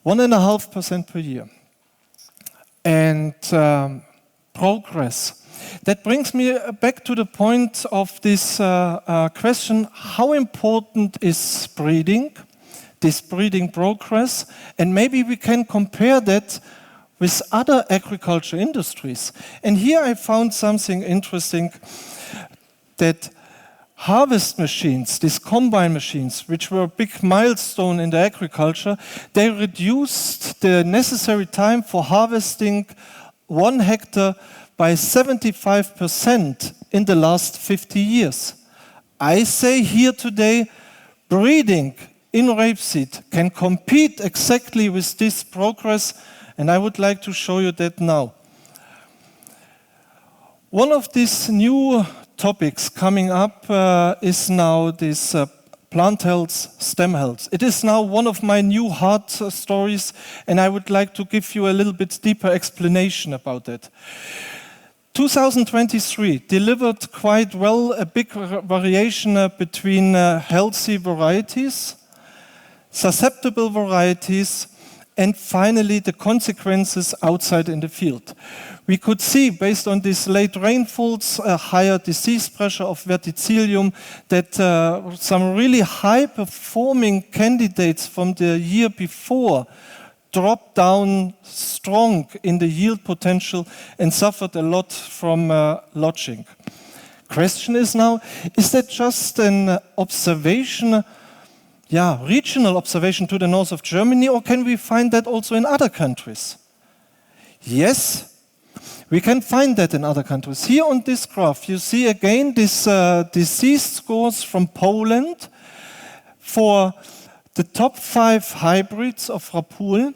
1.5% per year. And progress. That brings me back to the point of this question, how important is breeding, this breeding progress, and maybe we can compare that with other agriculture industries. And here I found something interesting, that harvest machines, these combine machines, which were a big milestone in the agriculture, they reduced the necessary time for harvesting 1 hectare by 75% in the last 50 years. I say here today, breeding in rapeseed can compete exactly with this progress, and I would like to show you that now. One of these new topics coming up is now this plant health, stem health. It is now one of my new heart stories, and I would like to give you a little bit deeper explanation about it. 2023 delivered quite well a big variation between healthy varieties, susceptible varieties, and finally the consequences outside in the field. We could see, based on these late rainfalls, a higher disease pressure of verticillium, that some really high-performing candidates from the year before dropped down strong in the yield potential and suffered a lot from lodging. Question is now, is that just an observation, regional observation to the north of Germany, or can we find that also in other countries? Yes, we can find that in other countries. Here on this graph, you see again this disease scores from Poland for the top 5 hybrids of Rapool,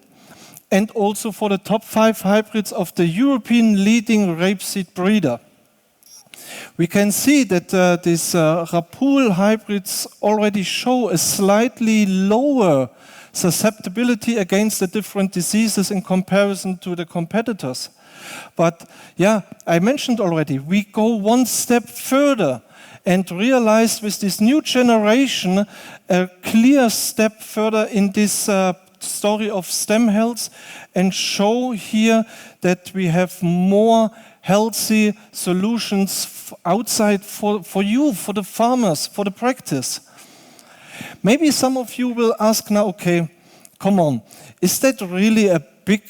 and also for the top 5 hybrids of the European leading rapeseed breeder. We can see that these Rapool hybrids already show a slightly lower susceptibility against the different diseases in comparison to the competitors. But I mentioned already, we go one step further and realize with this new generation a clear step further in this story of stem health, and show here that we have more healthy solutions outside for you, for the farmers, for the practice. Maybe some of you will ask now, okay, come on, is that really a big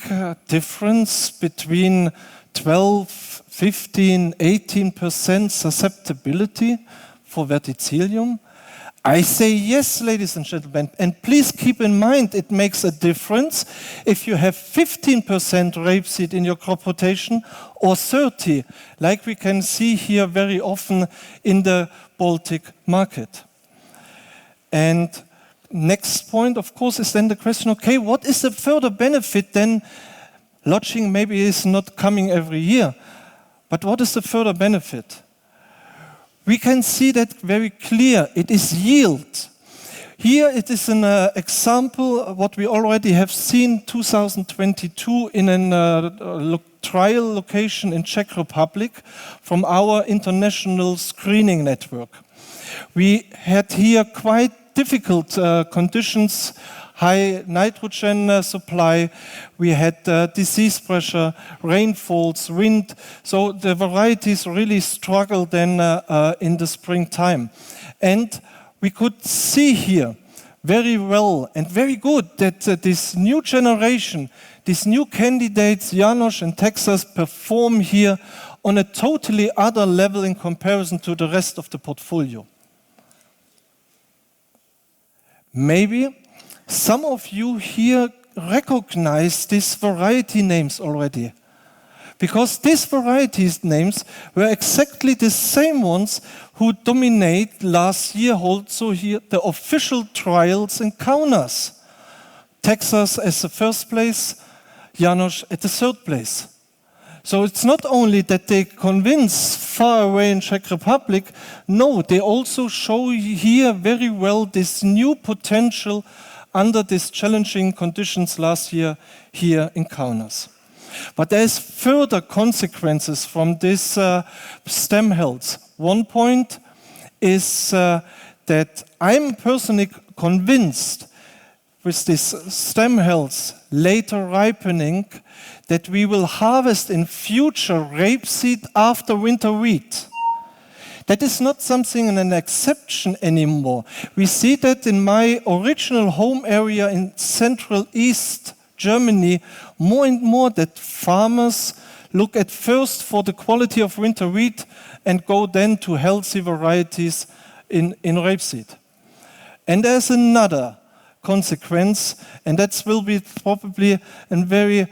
difference between 12, 15, 18% susceptibility for verticillium? I say yes, ladies and gentlemen, and please keep in mind it makes a difference if you have 15% rapeseed in your crop rotation or 30, like we can see here very often in the Baltic market. And next point, of course, is then the question, okay, what is the further benefit then? Lodging maybe is not coming every year, but what is the further benefit? We can see that very clear. It is yield. Here it is an example of what we already have seen 2022 in a trial location in Czech Republic from our international screening network. We had here quite difficult conditions, high nitrogen supply, we had disease pressure, rainfalls, wind, so the varieties really struggled then in the springtime. And we could see here very well and very good that this new generation, these new candidates, János and Texas, perform here on a totally other level in comparison to the rest of the portfolio. Maybe some of you here recognize these variety names already, because these variety names were exactly the same ones who dominate last year also here the official trials in Kaunas. Texas as the first place, János at the third place. So it's not only that they convince far away in Czech Republic, no, they also show here very well this new potential under these challenging conditions last year here in Kaunas. But there's further consequences from this stem health. One point is that I'm personally convinced with this stem health later ripening, that we will harvest in future rapeseed after winter wheat. That is not something, an exception anymore. We see that in my original home area in Central East Germany, more and more that farmers look at first for the quality of winter wheat and go then to healthy varieties in rapeseed. And there's another consequence, and that will be probably a very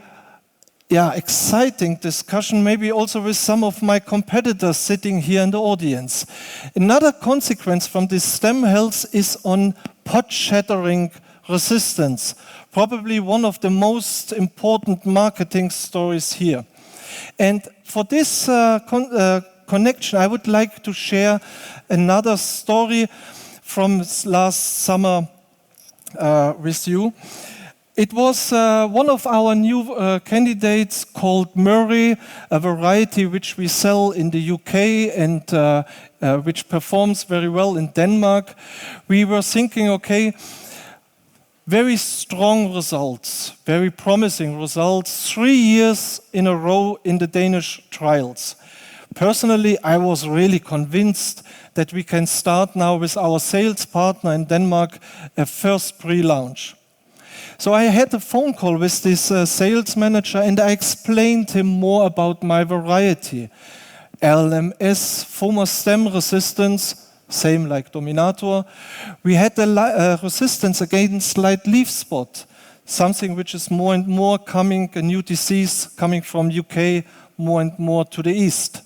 exciting discussion, maybe also with some of my competitors sitting here in the audience. Another consequence from this stem health is on pod shattering resistance, probably one of the most important marketing stories here. And for this connection, I would like to share another story from last summer with you. It was one of our new candidates called Murray, a variety which we sell in the UK and which performs very well in Denmark. We were thinking, okay, very strong results, very promising results, 3 years in a row in the Danish trials. Personally, I was really convinced that we can start now with our sales partner in Denmark a first pre-launch. So I had a phone call with this sales manager and I explained him more about my variety. LMS, fomozei stem resistance, same like Dominator. We had a resistance against light leaf spot, something which is more and more coming, a new disease coming from UK more and more to the east.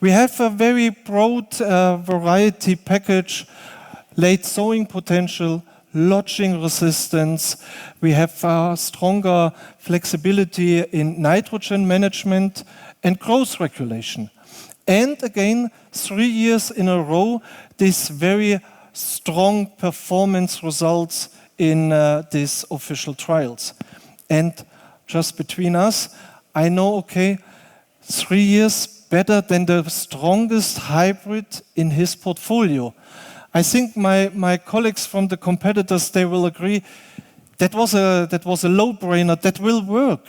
We have a very broad variety package, late sowing potential, lodging resistance. We have stronger flexibility in nitrogen management and growth regulation. And again, 3 years in a row, these very strong performance results in these official trials. And just between us, I know, okay, 3 years better than the strongest hybrid in his portfolio. I think my colleagues from the competitors, they will agree that was a low-brainer, that will work.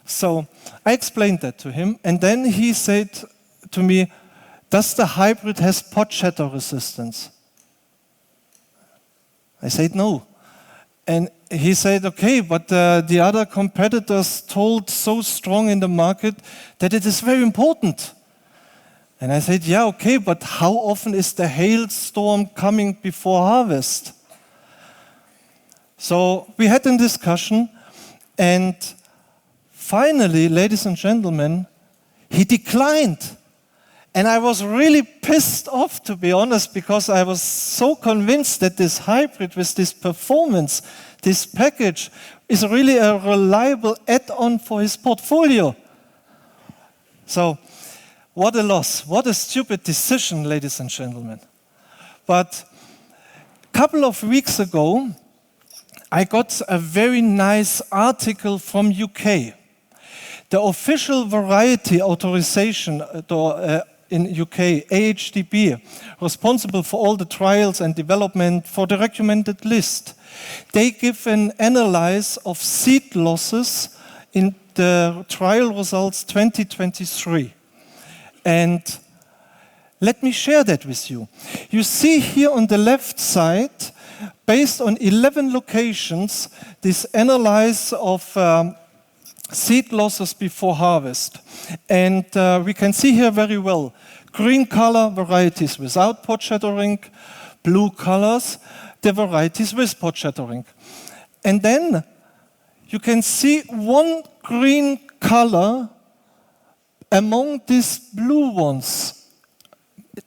So I explained that to him, and then he said to me, does the hybrid has pod shatter resistance? I said no. And he said, okay, but the other competitors told so strong in the market that it is very important. And I said, yeah, okay, but how often is the hailstorm coming before harvest? So we had a discussion, and finally, ladies and gentlemen, he declined. And I was really pissed off, to be honest, because I was so convinced that this hybrid with this performance, this package, is really a reliable add-on for his portfolio. So, what a loss. What a stupid decision, ladies and gentlemen. But a couple of weeks ago, I got a very nice article from UK. The official variety authorization in UK, AHDB, responsible for all the trials and development for the recommended list. They give an analysis of seed losses in the trial results 2023. And let me share that with you. You see here on the left side, based on 11 locations, this analysis of seed losses before harvest. And we can see here very well, green color varieties without pod shattering, blue colors, the varieties with pod shattering. And then you can see one green color among these blue ones.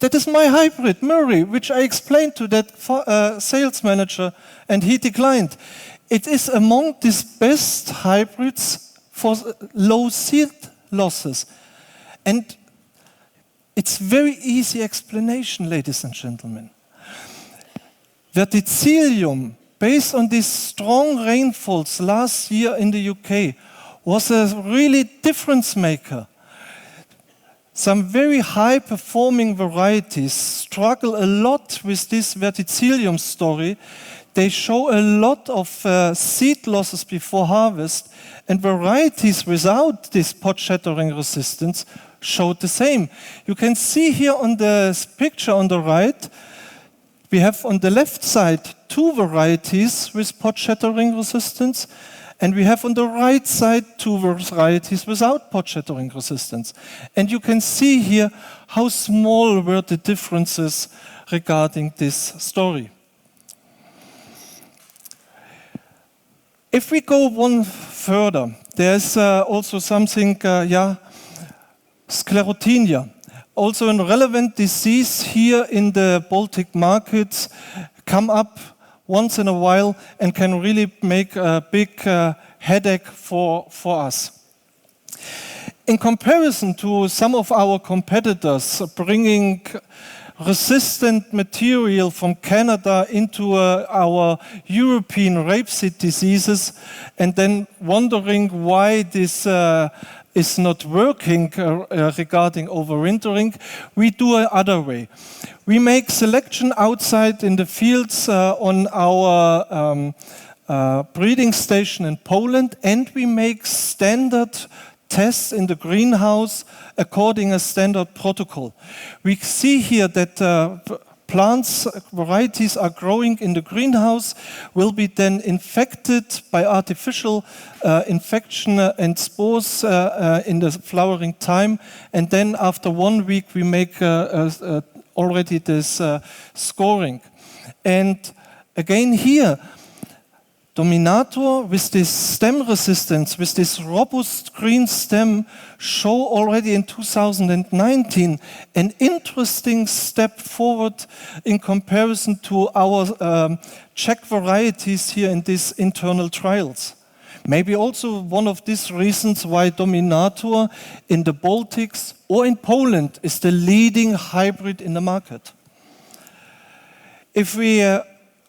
That is my hybrid, Murray, which I explained to that sales manager, and he declined. It is among these best hybrids for low seed losses. And it's very easy explanation, ladies and gentlemen. Verticillium, based on these strong rainfalls last year in the UK, was a really difference maker. Some very high-performing varieties struggle a lot with this verticillium story. they show a lot of seed losses before harvest, and varieties without this pod shattering resistance showed the same. You can see here on the picture on the right, we have on the left side 2 varieties with pod shattering resistance, and we have on the right side 2 varieties without pod shattering resistance. And you can see here how small were the differences regarding this story. If we go one further, there's also something, sclerotinia. Also a relevant disease here in the Baltic markets, come up once in a while and can really make a big headache for us. In comparison to some of our competitors bringing resistant material from Canada into our European rapeseed diseases and then wondering why this is not working regarding overwintering, we do it other way. We make selection outside in the fields on our breeding station in Poland, and we make standard tests in the greenhouse according a standard protocol. We see here that plants, varieties are growing in the greenhouse, will be then infected by artificial infection and spores in the flowering time, and then after 1 week we make already this scoring. And again here, Dominator with this stem resistance, with this robust green stem, show already in 2019 an interesting step forward in comparison to our Czech varieties here in these internal trials. Maybe also one of these reasons why Dominator in the Baltics or in Poland is the leading hybrid in the market. If we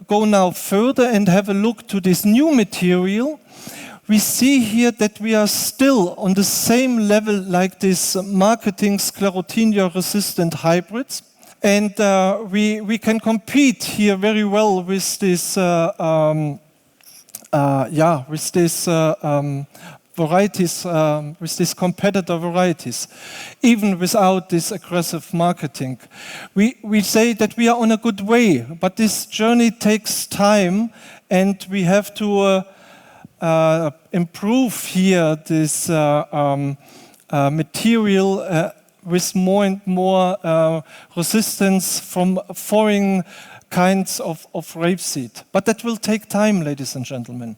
go now further and have a look to this new material, we see here that we are still on the same level like this marketing sclerotinia resistant hybrids. And we can compete here very well with this varieties, with these competitor varieties, even without this aggressive marketing. We say that we are on a good way, but this journey takes time, and we have to improve here this material with more and more resistance from foreign kinds of rapeseed. But that will take time, ladies and gentlemen.